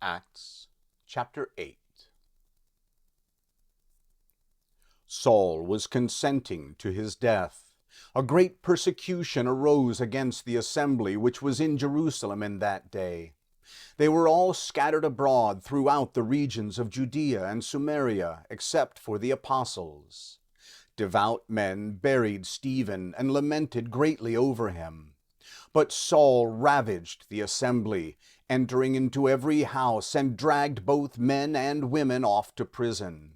Acts chapter 8. Saul was consenting to his death. A great persecution arose against the assembly which was in Jerusalem in that day. They were all scattered abroad throughout the regions of Judea and Samaria, except for the apostles. Devout men buried Stephen and lamented greatly over him. But Saul ravaged the assembly, entering into every house, and dragged both men and women off to prison.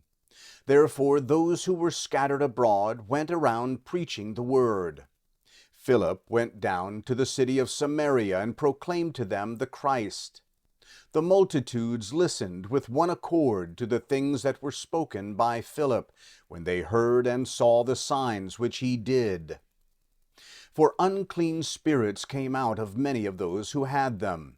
Therefore those who were scattered abroad went around preaching the word. Philip went down to the city of Samaria and proclaimed to them the Christ. The multitudes listened with one accord to the things that were spoken by Philip, when they heard and saw the signs which he did. For unclean spirits came out of many of those who had them.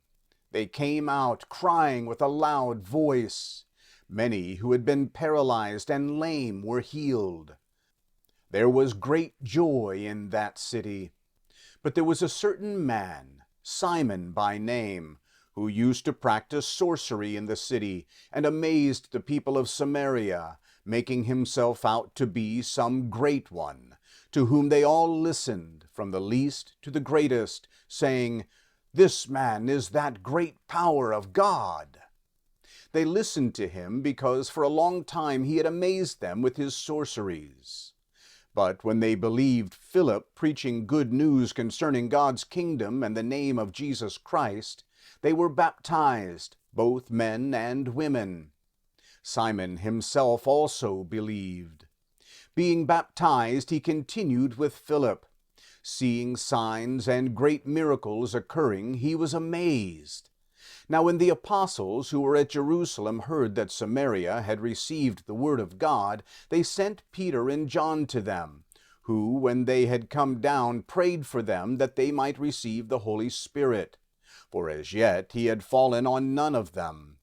They came out crying with a loud voice. Many who had been paralyzed and lame were healed. There was great joy in that city. But there was a certain man, Simon by name, who used to practice sorcery in the city, and amazed the people of Samaria, making himself out to be some great one, to whom they all listened, from the least to the greatest, saying, "This man is that great power of God." They listened to him because for a long time he had amazed them with his sorceries. But when they believed Philip preaching good news concerning God's kingdom and the name of Jesus Christ, they were baptized, both men and women. Simon himself also believed. Being baptized, he continued with Philip. Seeing signs and great miracles occurring, he was amazed. Now when the apostles who were at Jerusalem heard that Samaria had received the word of God, they sent Peter and John to them, who, when they had come down, prayed for them that they might receive the Holy Spirit. For as yet he had fallen on none of them.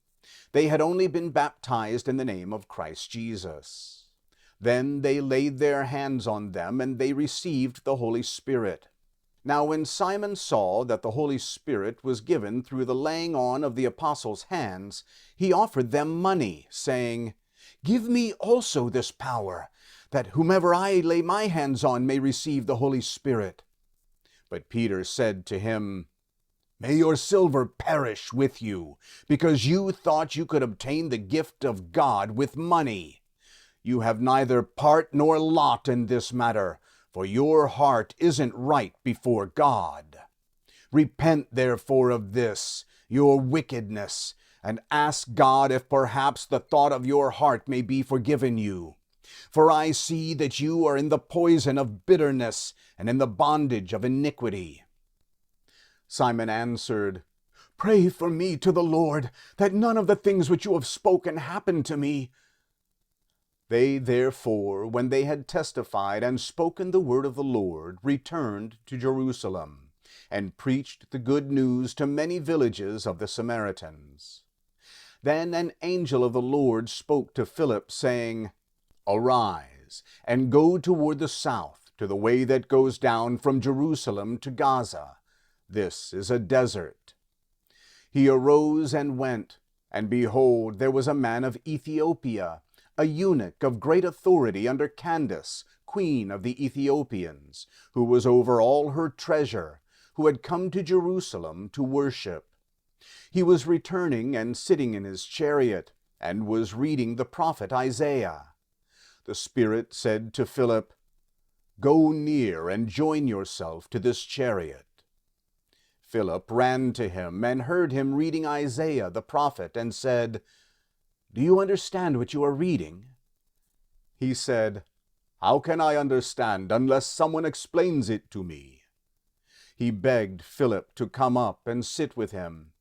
They had only been baptized in the name of Christ Jesus. Then they laid their hands on them, and they received the Holy Spirit. Now when Simon saw that the Holy Spirit was given through the laying on of the apostles' hands, he offered them money, saying, "Give me also this power, that whomever I lay my hands on may receive the Holy Spirit." But Peter said to him, "May your silver perish with you, because you thought you could obtain the gift of God with money. You have neither part nor lot in this matter, for your heart isn't right before God. Repent therefore of this, your wickedness, and ask God if perhaps the thought of your heart may be forgiven you. For I see that you are in the poison of bitterness and in the bondage of iniquity." Simon answered, "Pray for me to the Lord, that none of the things which you have spoken happen to me." They therefore, when they had testified and spoken the word of the Lord, returned to Jerusalem, and preached the good news to many villages of the Samaritans. Then an angel of the Lord spoke to Philip, saying, "Arise, and go toward the south, to the way that goes down from Jerusalem to Gaza. This is a desert." He arose and went, and behold, there was a man of Ethiopia, a eunuch of great authority under Candace, queen of the Ethiopians, who was over all her treasure, who had come to Jerusalem to worship. He was returning and sitting in his chariot, and was reading the prophet Isaiah. The Spirit said to Philip, "Go near and join yourself to this chariot." Philip ran to him and heard him reading Isaiah the prophet, and said, "Do you understand what you are reading?" He said, "How can I understand unless someone explains it to me?" He begged Philip to come up and sit with him.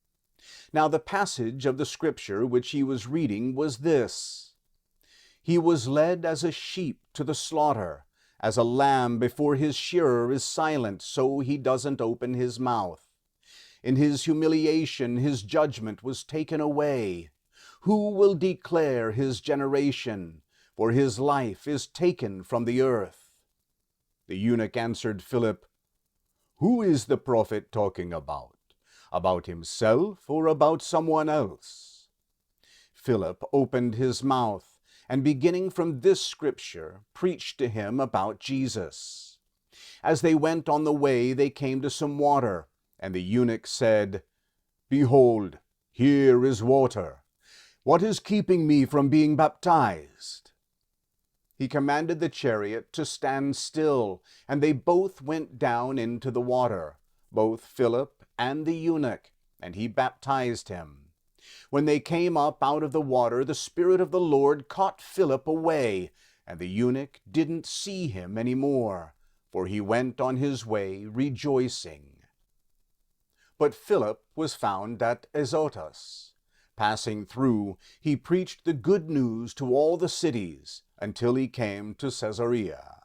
Now the passage of the scripture which he was reading was this: "He was led as a sheep to the slaughter, as a lamb before his shearer is silent, so he doesn't open his mouth. In his humiliation his judgment was taken away. Who will declare his generation? For his life is taken from the earth." The eunuch answered Philip, "Who is the prophet talking about? About himself or about someone else?" Philip opened his mouth, and beginning from this scripture, preached to him about Jesus. As they went on the way, they came to some water, and the eunuch said, "Behold, here is water. What is keeping me from being baptized?" He commanded the chariot to stand still, and they both went down into the water, both Philip and the eunuch, and he baptized him. When they came up out of the water, the Spirit of the Lord caught Philip away, and the eunuch didn't see him any more, for he went on his way rejoicing. But Philip was found at Azotus. Passing through, he preached the good news to all the cities until he came to Caesarea.